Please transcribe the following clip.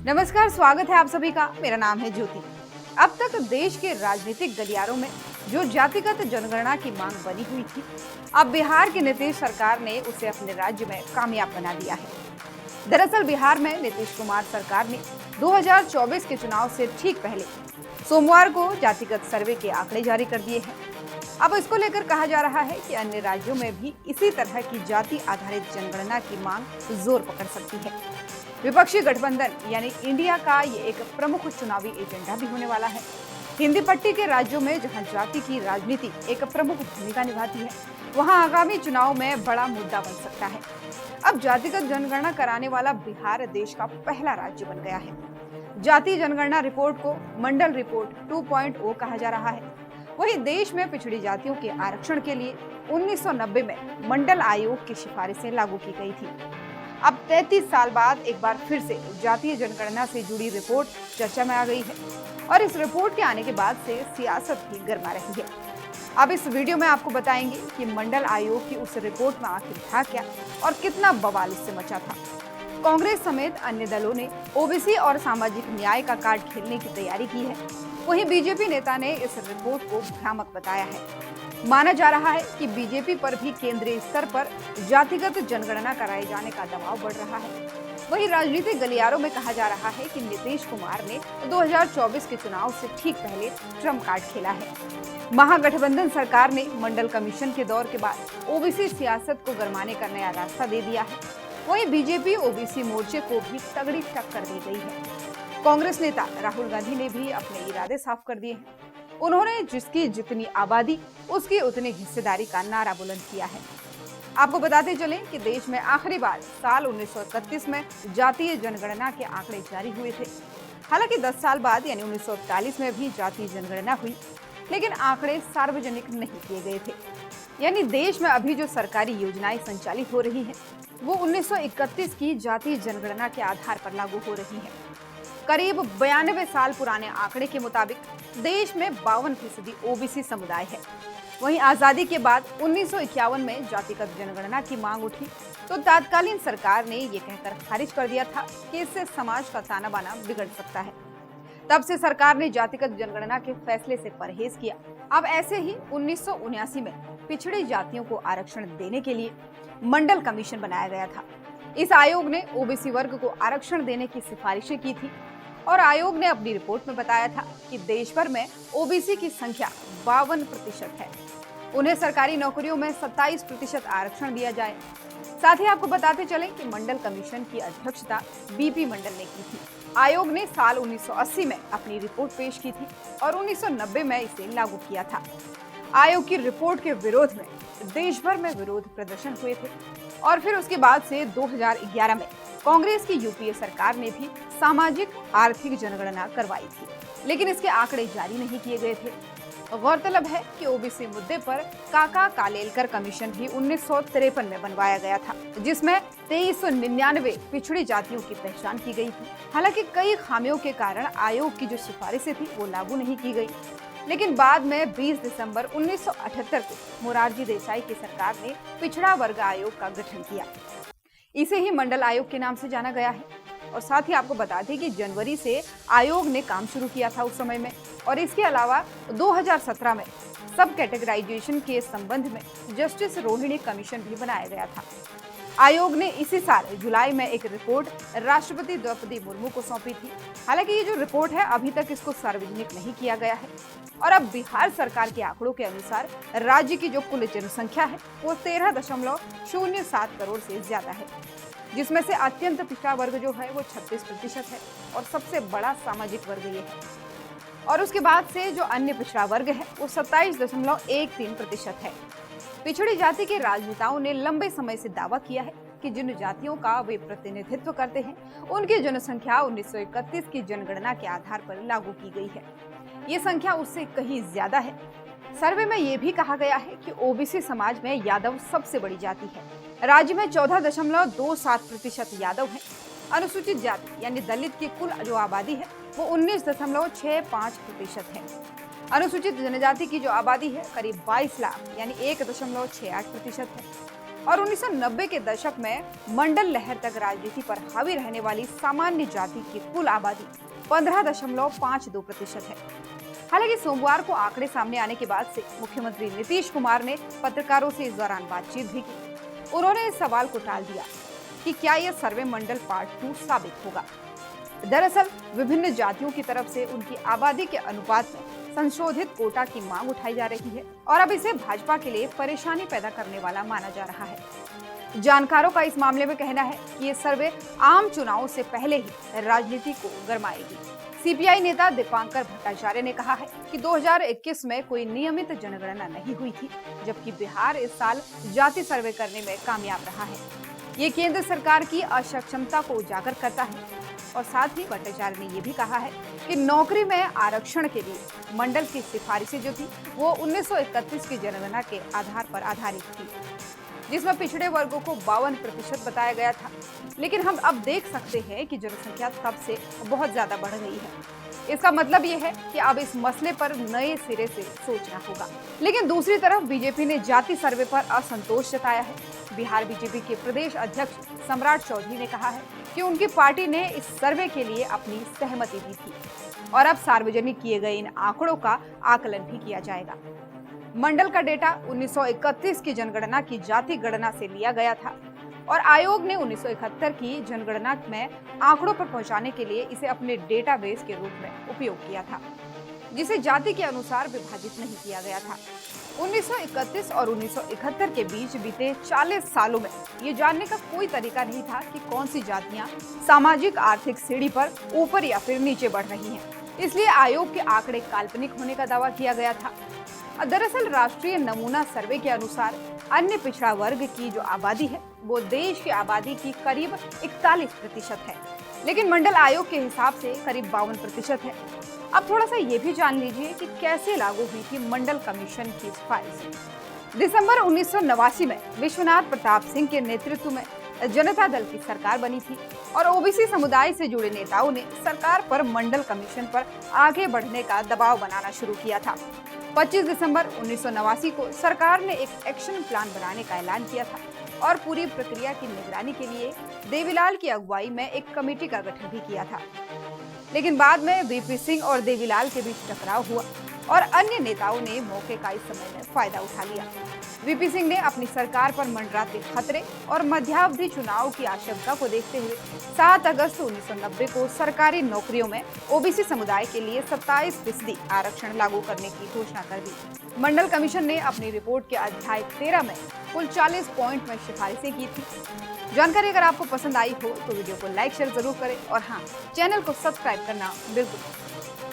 नमस्कार, स्वागत है आप सभी का। मेरा नाम है ज्योति। अब तक देश के राजनीतिक गलियारों में जो जातिगत जनगणना की मांग बनी हुई थी, अब बिहार की नीतीश सरकार ने उसे अपने राज्य में कामयाब बना दिया है। दरअसल बिहार में नीतीश कुमार सरकार ने 2024 के चुनाव से ठीक पहले सोमवार को जातिगत सर्वे के आंकड़े जारी कर दिए हैं। अब इसको लेकर कहा जा रहा है कि अन्य राज्यों में भी इसी तरह की जाति आधारित जनगणना की मांग जोर पकड़ सकती है। विपक्षी गठबंधन यानी इंडिया का ये एक प्रमुख चुनावी एजेंडा भी होने वाला है। हिंदी पट्टी के राज्यों में जहां जाति की राजनीति एक प्रमुख भूमिका निभाती है, वहां आगामी चुनाव में बड़ा मुद्दा बन सकता है। अब जातिगत जनगणना कराने वाला बिहार देश का पहला राज्य बन गया है। जाति जनगणना रिपोर्ट को मंडल रिपोर्ट 2.0 कहा जा रहा है। वही देश में पिछड़ी जातियों के आरक्षण के लिए 1990 में मंडल आयोग की सिफारिशें लागू की गई थी। अब 33 साल बाद एक बार फिर से जातीय जनगणना से जुड़ी रिपोर्ट चर्चा में आ गई है और इस रिपोर्ट के आने के बाद से सियासत भी गर्मा रही है। अब इस वीडियो में आपको बताएंगे कि मंडल आयोग की उस रिपोर्ट में आखिर था क्या और कितना बवाल इससे मचा था। कांग्रेस समेत अन्य दलों ने ओबीसी और सामाजिक न्याय का कार्ड खेलने की तैयारी की है। वहीं बीजेपी नेता ने इस रिपोर्ट को भ्रामक बताया है। माना जा रहा है कि बीजेपी पर भी केंद्रीय स्तर पर जातिगत जनगणना कराए जाने का दबाव बढ़ रहा है। वहीं राजनीतिक गलियारों में कहा जा रहा है कि नीतीश कुमार ने 2024 के चुनाव से ठीक पहले ट्रम्प कार्ड खेला है। महागठबंधन सरकार ने मंडल कमीशन के दौर के बाद ओबीसी सियासत को गरमाने का नया रास्ता दे दिया है। वहीं बीजेपी ओबीसी मोर्चे को भी तगड़ी टक्कर दी गई है। कांग्रेस नेता राहुल गांधी ने भी अपने इरादे साफ कर दिए हैं। उन्होंने जिसकी जितनी आबादी उसकी उतनी हिस्सेदारी का नारा बुलंद किया है। आपको बताते चलें कि देश में आखिरी बार साल 1931 में जातीय जनगणना के आंकड़े जारी हुए थे। हालांकि 10 साल बाद यानी 1941 में भी जातीय जनगणना हुई, लेकिन आंकड़े सार्वजनिक नहीं किए गए थे। यानी देश में अभी जो सरकारी योजनाएं संचालित हो रही हैं, वो 1931 की जातीय जनगणना के आधार पर लागू हो रही हैं। करीब 92 साल पुराने आंकड़े के मुताबिक देश में 52% ओबीसी समुदाय है। वहीं आजादी के बाद 1951 में जातिगत जनगणना की मांग उठी तो तत्कालीन सरकार ने ये कहकर खारिज कर दिया था कि इससे समाज का ताना बाना बिगड़ सकता है। तब से सरकार ने जातिगत जनगणना के फैसले से परहेज किया। अब ऐसे ही 1979 में पिछड़ी जातियों को आरक्षण देने के लिए मंडल कमीशन बनाया गया था। इस आयोग ने ओबीसी वर्ग को आरक्षण देने की सिफारिशें की थी और आयोग ने अपनी रिपोर्ट में बताया था कि देश भर में ओबीसी की संख्या 52% है। उन्हें सरकारी नौकरियों में 27% आरक्षण दिया जाए। साथ ही आपको बताते चलें कि मंडल कमीशन की अध्यक्षता बीपी मंडल ने की थी। आयोग ने साल 1980 में अपनी रिपोर्ट पेश की थी और 1990 में इसे लागू किया था। आयोग की रिपोर्ट के विरोध में देश भर में विरोध प्रदर्शन हुए थे और फिर उसके बाद से 2011 में कांग्रेस की यूपीए सरकार ने भी सामाजिक आर्थिक जनगणना करवाई थी, लेकिन इसके आंकड़े जारी नहीं किए गए थे। गौरतलब है कि ओबीसी मुद्दे पर काका कालेलकर कमीशन भी 1953 में बनवाया गया था, जिसमें 2399 पिछड़ी जातियों की पहचान की गई थी। हालांकि कई खामियों के कारण आयोग की जो सिफारिशें थी वो लागू नहीं की गई, लेकिन बाद में 20 दिसंबर 1978 को मोरारजी देसाई की सरकार ने पिछड़ा वर्ग आयोग का गठन किया। इसे ही मंडल आयोग के नाम से जाना गया है। और साथ ही आपको बता दें कि जनवरी से आयोग ने काम शुरू किया था उस समय में, और इसके अलावा 2017 में सब कैटेगराइजेशन के संबंध में जस्टिस रोहिणी कमीशन भी बनाया गया था। आयोग ने इसी साल जुलाई में एक रिपोर्ट राष्ट्रपति द्रौपदी मुर्मू को सौंपी थी। हालांकि ये जो रिपोर्ट है अभी तक इसको सार्वजनिक नहीं किया गया है। और अब बिहार सरकार के आंकड़ों के अनुसार राज्य की जो कुल जनसंख्या है वो 13.07 करोड़ से ज्यादा है, जिसमें से अत्यंत पिछड़ा वर्ग जो है वो 36% है और सबसे बड़ा सामाजिक वर्ग ये है। और उसके बाद से जो अन्य पिछड़ा वर्ग है वो 27.13% है। पिछड़ी जाति के राजनेताओं ने लंबे समय से दावा किया है कि जिन जातियों का वे प्रतिनिधित्व करते हैं उनकी जनसंख्या 1931 की जनगणना के आधार पर लागू की गई है। ये संख्या उससे कहीं ज्यादा है। सर्वे में ये भी कहा गया है कि ओबीसी समाज में यादव सबसे बड़ी जाति है। राज्य में 14.27% यादव हैं। अनुसूचित जाति यानी दलित की कुल जो आबादी है वो 19.65% है। अनुसूचित जनजाति की जो आबादी है करीब 22 लाख यानी 1.68% है। और 1990 के दशक में मंडल लहर तक राजनीति पर हावी रहने वाली सामान्य जाति की कुल आबादी 15.52% है। हालांकि सोमवार को आंकड़े सामने आने के बाद से मुख्यमंत्री नीतीश कुमार ने पत्रकारों से इस दौरान बातचीत भी की। उन्होंने इस सवाल को टाल दिया कि क्या यह सर्वे मंडल पार्ट 2 साबित होगा। दरअसल विभिन्न जातियों की तरफ से उनकी आबादी के अनुपात में संशोधित कोटा की मांग उठाई जा रही है और अब इसे भाजपा के लिए परेशानी पैदा करने वाला माना जा रहा है। जानकारों का इस मामले में कहना है कि ये सर्वे आम चुनावों से पहले ही राजनीति को गरमाएगी। सीपीआई नेता दीपांकर भट्टाचार्य ने कहा है कि 2021 में कोई नियमित जनगणना नहीं हुई थी, जबकि बिहार इस साल जाति सर्वे करने में कामयाब रहा है। ये केंद्र सरकार की अक्षमता को उजागर करता है। और साथ ही भट्टाचार्य ने यह भी कहा है कि नौकरी में आरक्षण के लिए मंडल की सिफारिशें जो थी वो 1931 की जनगणना के आधार पर आधारित थी, जिसमें पिछड़े वर्गों को 52% बताया गया था। लेकिन हम अब देख सकते हैं कि जनसंख्या तब से बहुत ज्यादा बढ़ गई है। इसका मतलब ये है कि अब इस मसले पर नए सिरे से सोचना होगा। लेकिन दूसरी तरफ बीजेपी ने जाति सर्वे पर असंतोष जताया है। बिहार बीजेपी के प्रदेश अध्यक्ष सम्राट चौधरी ने कहा है कि उनकी पार्टी ने इस सर्वे के लिए अपनी सहमति दी थी और अब सार्वजनिक किए गए इन आंकड़ों का आकलन भी किया जाएगा। मंडल का डेटा 1931 की जनगणना की जाति गणना से लिया गया था और आयोग ने 1971 की जनगणना में आंकड़ों पर पहुंचाने के लिए इसे अपने डेटाबेस के रूप में उपयोग किया था, जिसे जाति के अनुसार विभाजित नहीं किया गया था। 1931 और 1971 के बीच बीते 40 सालों में ये जानने का कोई तरीका नहीं था कि कौन सी जातियां सामाजिक आर्थिक सीढ़ी पर ऊपर या फिर नीचे बढ़ रही हैं। इसलिए आयोग के आंकड़े काल्पनिक होने का दावा किया गया था। दरअसल राष्ट्रीय नमूना सर्वे के अनुसार अन्य पिछड़ा वर्ग की जो आबादी है वो देश की आबादी की करीब 41% है, लेकिन मंडल आयोग के हिसाब से करीब 52% है। अब थोड़ा सा ये भी जान लीजिए कि कैसे लागू हुई थी मंडल कमीशन की सिफारिश। दिसंबर 1989 में विश्वनाथ प्रताप सिंह के नेतृत्व में जनता दल की सरकार बनी थी और ओबीसी समुदाय से जुड़े नेताओं ने सरकार पर मंडल कमीशन पर आगे बढ़ने का दबाव बनाना शुरू किया था। 25 दिसंबर 1989 को सरकार ने एक एक्शन प्लान बनाने का ऐलान किया था और पूरी प्रक्रिया की निगरानी के लिए देवीलाल की अगुवाई में एक कमेटी का गठन भी किया था। लेकिन बाद में वीपी सिंह और देवीलाल के बीच टकराव हुआ और अन्य नेताओं ने मौके का इस समय में फायदा उठा लिया। वीपी सिंह ने अपनी सरकार पर मंडराते खतरे और मध्यावधि चुनाव की आशंका को देखते हुए 7 अगस्त 1990 को सरकारी नौकरियों में ओबीसी समुदाय के लिए 27% आरक्षण लागू करने की घोषणा कर दी। मंडल कमीशन ने अपनी रिपोर्ट के अध्याय 13 में कुल 40 पॉइंट में सिफारिशें की थी। जानकारी अगर आपको पसंद आई हो तो वीडियो को लाइक शेयर जरूर करें और हाँ, चैनल को सब्सक्राइब करना बिल्कुल